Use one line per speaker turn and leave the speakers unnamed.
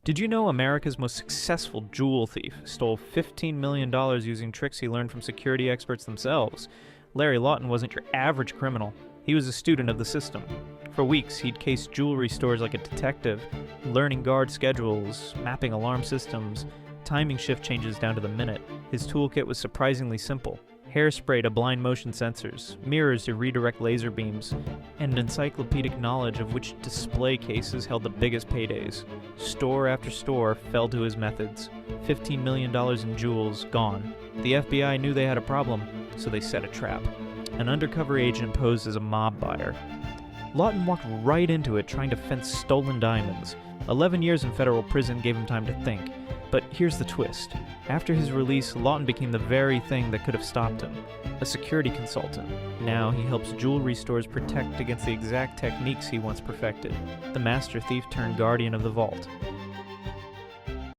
Did you know America's most successful jewel thief stole $15 million using tricks he learned from security experts themselves? Larry Lawton wasn't your average criminal. He was a student of the system. For weeks, he'd cased jewelry stores like a detective, learning guard schedules, mapping alarm systems, timing shift changes down to the minute. His toolkit was surprisingly simple. Hairspray to blind motion sensors, mirrors to redirect laser beams, and encyclopedic knowledge of which display cases held the biggest paydays. Store after store fell to his methods. $15 million in jewels gone. The FBI knew they had a problem, so they set a trap. An undercover agent posed as a mob buyer. Lawton walked right into it trying to fence stolen diamonds. 11 years in federal prison gave him time to think. But here's the twist. After his release, Lawton became the very thing that could have stopped him. A security consultant. Now he helps jewelry stores protect against the exact techniques he once perfected. The master thief turned guardian of the vault.